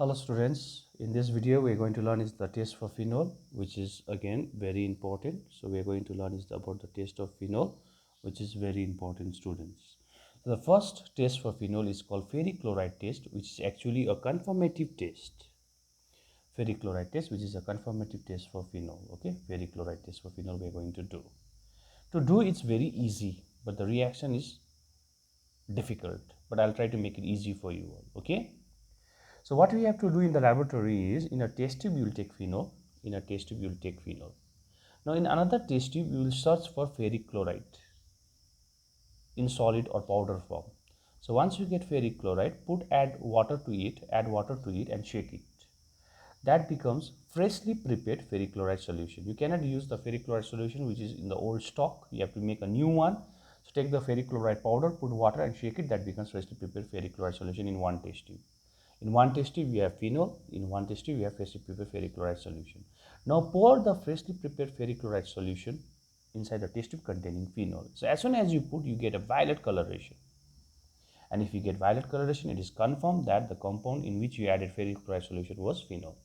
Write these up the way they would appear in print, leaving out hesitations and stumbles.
Hello students, in this video we are going to learn is the test for phenol, which is again very important. So we are going to learn is about the test of phenol, which is very important, students. So the first test for phenol is called ferric chloride test, which is actually a confirmative test. Ferric chloride test, which is a confirmative test for phenol. Okay, ferric chloride test for phenol we are going to do. To do it's very easy, but the reaction is difficult, but I'll try to make it easy for you all. Okay. So what we have to do in the laboratory is, in a test tube you will take phenol. In a test tube you will take phenol. Now in another test tube you will search for ferric chloride in solid or powder form. So once you get ferric chloride, add water to it and shake it. That becomes freshly prepared ferric chloride solution. You cannot use the ferric chloride solution which is in the old stock. You have to make a new one. So take the ferric chloride powder, put water and shake it. That becomes freshly prepared ferric chloride solution in one test tube. In one test tube we have phenol, in one test tube we have freshly prepared ferric chloride solution. Now pour the freshly prepared ferric chloride solution inside the test tube containing phenol. So as soon as you put, you get a violet coloration. And if you get violet coloration, it is confirmed that the compound in which you added ferric chloride solution was phenol.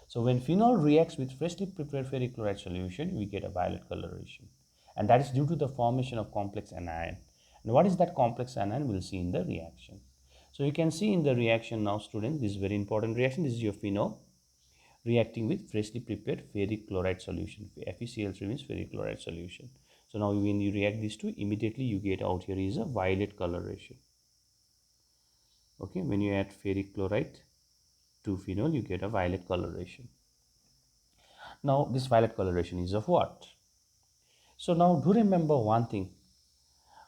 So when phenol reacts with freshly prepared ferric chloride solution, we get a violet coloration. And that is due to the formation of complex anion. And what is that complex anion? We'll see in the reaction. So you can see in the reaction now, students, this is very important reaction. This is your phenol reacting with freshly prepared ferric chloride solution. FeCl3 means ferric chloride solution. So now when you react these two, immediately you get out here is a violet coloration. Okay, when you add ferric chloride to phenol, you get a violet coloration. Now this violet coloration is of what? So now do remember one thing.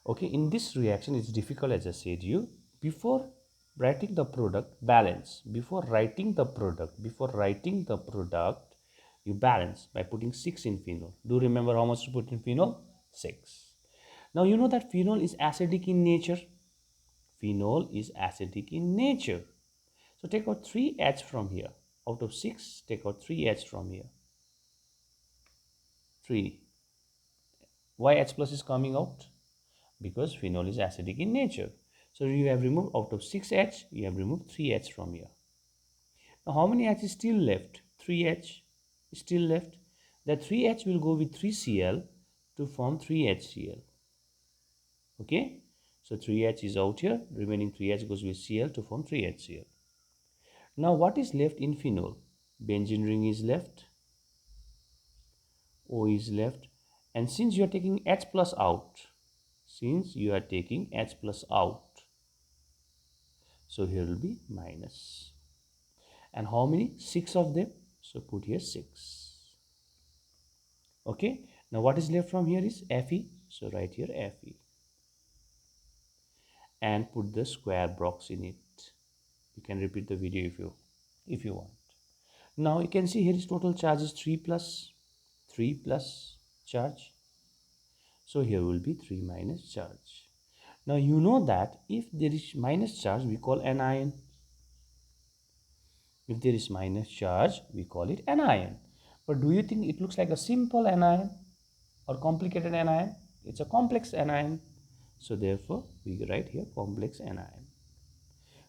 Okay, in this reaction it's difficult, as I said you, before writing the product, balance. Before writing the product, you balance by putting 6 in phenol. Do remember how much to put in phenol? 6. Now you know that phenol is acidic in nature. Phenol is acidic in nature. So take out 3H from here. Out of 6, take out 3H from here. 3. Why H plus is coming out? Because phenol is acidic in nature. So you have removed, out of 6H, you have removed 3H from here. Now how many H is still left? 3H is still left. That 3H will go with 3Cl to form 3HCl. Okay? So 3H is out here, remaining 3H goes with Cl to form 3HCl. Now what is left in phenol? Benzene ring is left, O is left, and since you are taking H plus out, so here will be minus. And how many? 6 of them. So put here 6. Okay. Now what is left from here is Fe. So write here Fe. And put the square box in it. You can repeat the video if you want. Now you can see here is total charge is 3 plus charge. So here will be 3 minus charge. Now you know that if there is minus charge, we call anion. If there is minus charge, we call it anion. But do you think it looks like a simple anion or complicated anion? It's a complex anion. So therefore, we write here complex anion.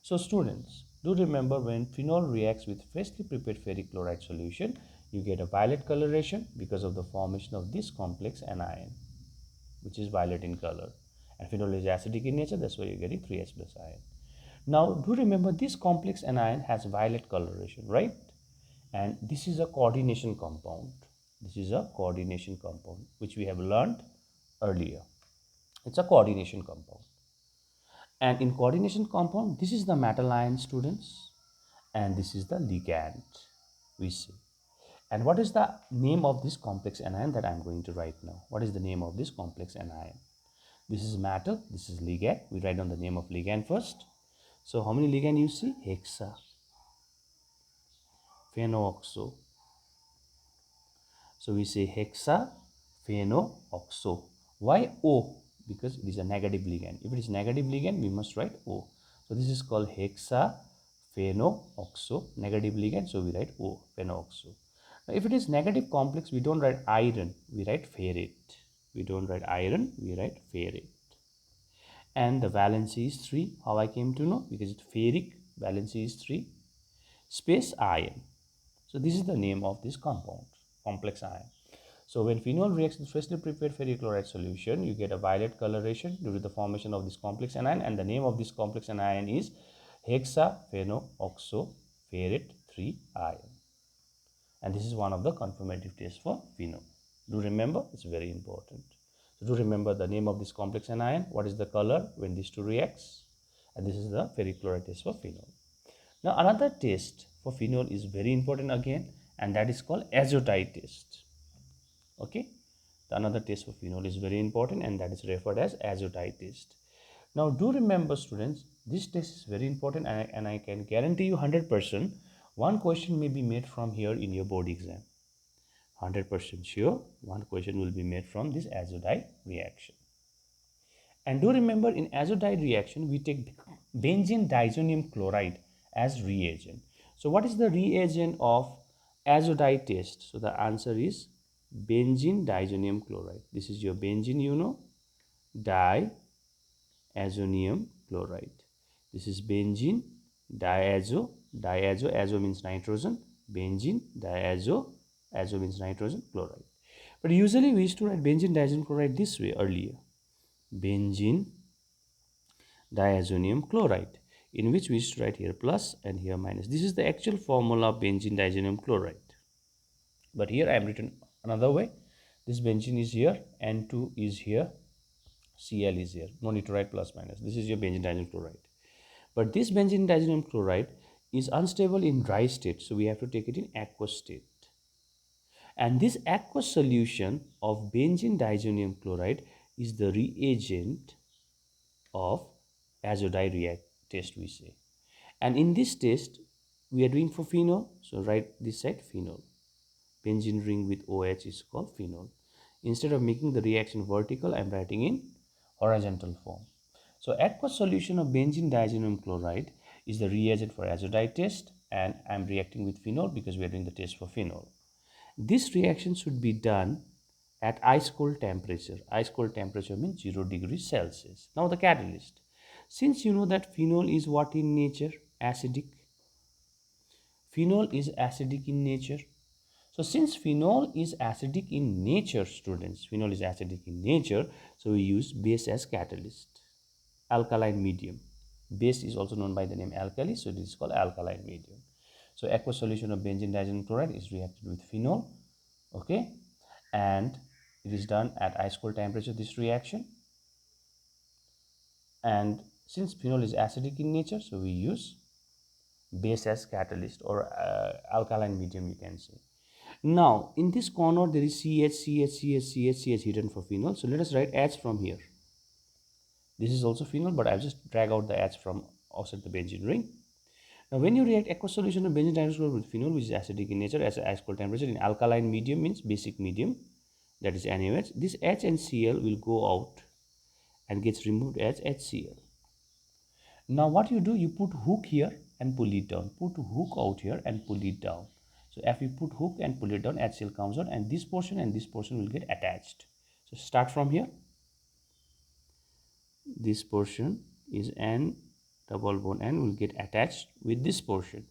So students, do remember when phenol reacts with freshly prepared ferric chloride solution, you get a violet coloration because of the formation of this complex anion, which is violet in color. And phenol is acidic in nature, that's why you're getting 3H plus ion. Now do remember this complex anion has violet coloration, right? And this is a coordination compound. This is a coordination compound which we have learned earlier. It's a coordination compound. And in coordination compound, this is the metal ion, students, and this is the ligand, we see. And what is the name of this complex anion that I'm going to write now? What is the name of this complex anion? This is metal, this is ligand. We write down the name of ligand first. So how many ligand you see? Hexa, phenoxo. So we say hexa, phenoxo. Why O? Because it is a negative ligand. If it is negative ligand, we must write O. So this is called hexa, phenoxo, negative ligand. So we write O, phenoxo. Now if it is negative complex, we don't write iron, we write ferrite. We don't write iron, we write ferrite. And the valency is 3. How I came to know? Because it's ferric, valency is 3. space ion. So this is the name of this compound, complex ion. So when phenol reacts with freshly prepared ferric chloride solution, you get a violet coloration due to the formation of this complex anion, and the name of this complex anion is hexaphenooxoferrate 3 ion. And this is one of the confirmative tests for phenol. Do remember, it's very important. So do remember the name of this complex anion, what is the color when these two reacts, and this is the ferric chloride test for phenol. Now another test for phenol is very important again, and that is called azotite test. Okay, the another test for phenol is very important, and that is referred as azotite test. Now do remember students, this test is very important, and I can guarantee you 100% one question may be made from here in your board exam. 100% sure one question will be made from this azotite reaction. And do remember, in azotite reaction we take benzene diazonium chloride as reagent. So what is the reagent of azotite test? So the answer is benzene diazonium chloride. This is your benzene, you know, diazonium chloride. This is benzene diazo, azo means nitrogen, benzene azo means nitrogen, chloride. But usually we used to write benzene diazonium chloride this way earlier, benzene diazonium chloride, in which we used to write here plus and here minus. This is the actual formula of benzene diazonium chloride. But here I am written another way. This benzene is here, N2 is here, Cl is here. No need to write plus minus. This is your benzene diazonium chloride. But this benzene diazonium chloride is unstable in dry state, so we have to take it in aqueous state. And this aqueous solution of benzene diazonium chloride is the reagent of azotite test, we say. And in this test we are doing for phenol, so write this side phenol. Benzene ring with OH is called phenol. Instead of making the reaction vertical, I am writing in horizontal form. So aqueous solution of benzene diazonium chloride is the reagent for azotite test, and I am reacting with phenol because we are doing the test for phenol. This reaction should be done at ice cold temperature. Ice cold temperature means 0 degrees Celsius. Now the catalyst. Since you know that phenol is what in nature? Acidic. Phenol is acidic in nature. So since phenol is acidic in nature, students, phenol is acidic in nature, so we use base as catalyst. Alkaline medium. Base is also known by the name alkali, so this is called alkaline medium. So aqueous solution of benzene diazonium chloride is reacted with phenol, okay, and it is done at ice cold temperature, this reaction. And since phenol is acidic in nature, so we use base as catalyst, or alkaline medium, you can say. Now in this corner there is CH hidden for phenol, so let us write H from here. This is also phenol, but I've just drag out the H from outside the benzene ring. Now when you react aqueous solution of benzene diazonium chloride with phenol, which is acidic in nature, as ice cold temperature, in alkaline medium means basic medium, that is NaOH, this H and Cl will go out and gets removed as HCl. Now what you do, you put hook here and pull it down, put hook out here and pull it down. So if we put hook and pull it down, HCl comes out, and this portion will get attached. So start from here. This portion is N double bond N will get attached with this portion.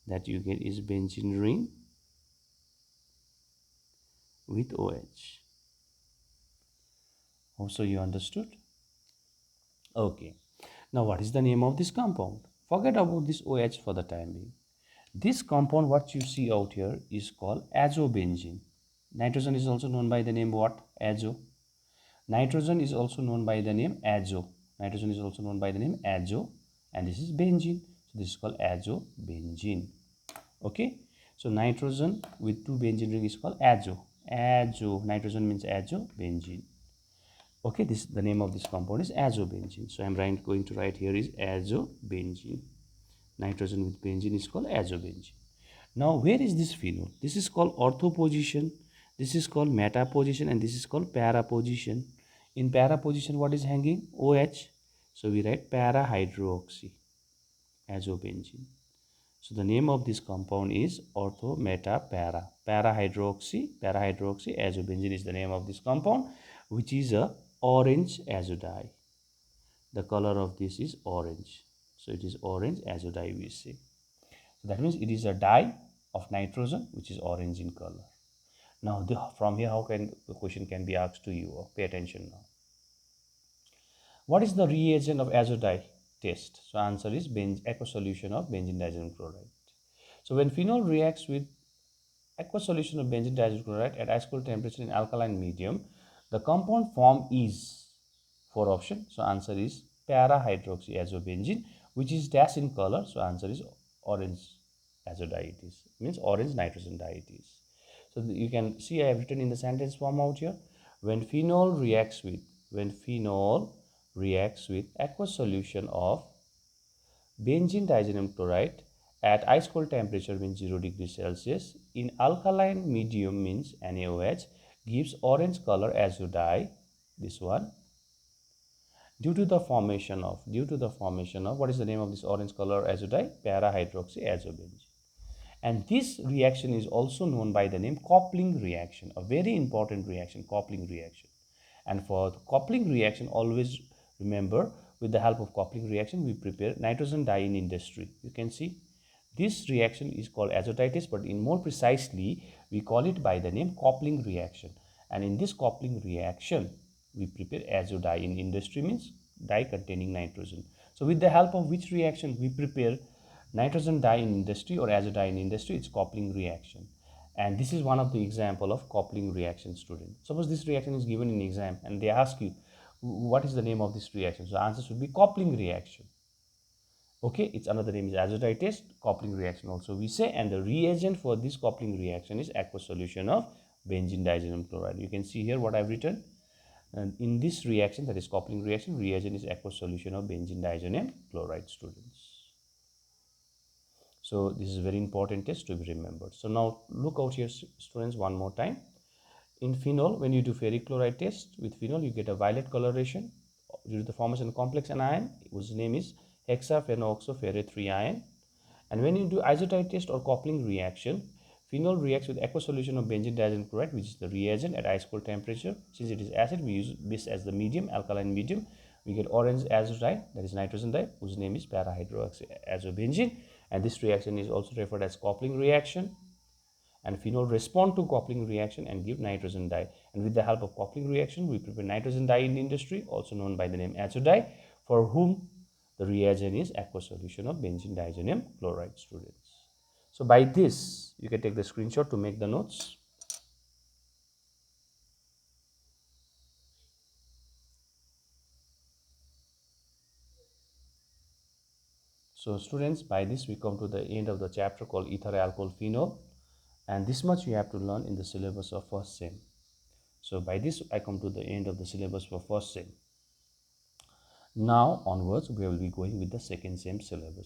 That you get is benzene ring with OH. Also you understood? Okay. Now what is the name of this compound? Forget about this OH for the time being. This compound, what you see out here, is called azobenzene. Nitrogen is also known by the name what? Azo. Nitrogen is also known by the name azo. Nitrogen is also known by the name azo, and this is benzene. So this is called azobenzene. Okay. So nitrogen with two benzene ring is called azo. Azo. Nitrogen means azobenzene. Okay. This the name of this compound is azobenzene. So I'm going to write here is azobenzene. Nitrogen with benzene is called azobenzene. Now where is this phenol? This is called ortho position, this is called meta position, and this is called para position. In para position, what is hanging? OH. So we write para hydroxy azobenzene. So the name of this compound is ortho meta para. Para hydroxy azobenzene is the name of this compound, which is a orange azo dye. The color of this is orange. So it is orange azo dye, we say. That means it is a dye of nitrogen which is orange in color. Now from here, how can the question can be asked to you? Pay attention now. What is the reagent of azo dye test? So answer is aqueous solution of benzene diazenyl chloride. So when phenol reacts with aqueous solution of benzene diazenyl chloride at ice cold temperature in alkaline medium, the compound form is, for option. So answer is para-hydroxyazobenzene, which is dash in color. So answer is orange azo dye. It is, means orange nitrogen dye it is. So you can see I have written in the sentence form out here. When phenol reacts with aqueous solution of benzene diazenyl chloride at ice cold temperature means 0 degrees Celsius in alkaline medium means NaOH gives orange color as you dye, this one, due to the formation of what is the name of this orange color as you dye? Para-hydroxyazobenzene. And this reaction is also known by the name coupling reaction, a very important reaction, coupling reaction. And for the coupling reaction, always remember, with the help of coupling reaction, we prepare nitrogen dye in industry. You can see this reaction is called azotitis, but in more precisely, we call it by the name coupling reaction. And in this coupling reaction, we prepare azo dye in industry, means dye containing nitrogen. So with the help of which reaction we prepare nitrogen dye in industry or azo dye in industry? It's coupling reaction. And this is one of the example of coupling reaction, student. Suppose this reaction is given in exam and they ask you what is the name of this reaction. So the answer should be coupling reaction. Okay, its another name is azotitis, coupling reaction also we say, and the reagent for this coupling reaction is aqueous solution of benzene diazenyl chloride. You can see here what I've written. And in this reaction, that is coupling reaction, reagent is aqueous solution of benzene diazenyl chloride, students. So this is a very important test to be remembered. So now look out here, students, one more time. In phenol, when you do ferric chloride test with phenol, you get a violet coloration due to the formation of complex anion whose name is hexaphenoxyferrate ion. And when you do isotite test or coupling reaction, phenol reacts with aqueous solution of benzene diazenyl chloride, which is the reagent, at ice cold temperature. Since it is acid, we use this as the medium, alkaline medium. We get orange azo dye, that is nitrogen dye, whose name is para-hydroxyazobenzene. And this reaction is also referred as coupling reaction. And phenol respond to coupling reaction and give nitrogen dye. And with the help of coupling reaction, we prepare nitrogen dye in the industry, also known by the name azo dye, for whom the reagent is aqueous solution of benzene diazenyl chloride, students. So by this, you can take the screenshot to make the notes. So students, by this we come to the end of the chapter called ether alcohol phenol, and this much you have to learn in the syllabus of first sem. So by this I come to the end of the syllabus for first sem. Now onwards we will be going with the second sem syllabus.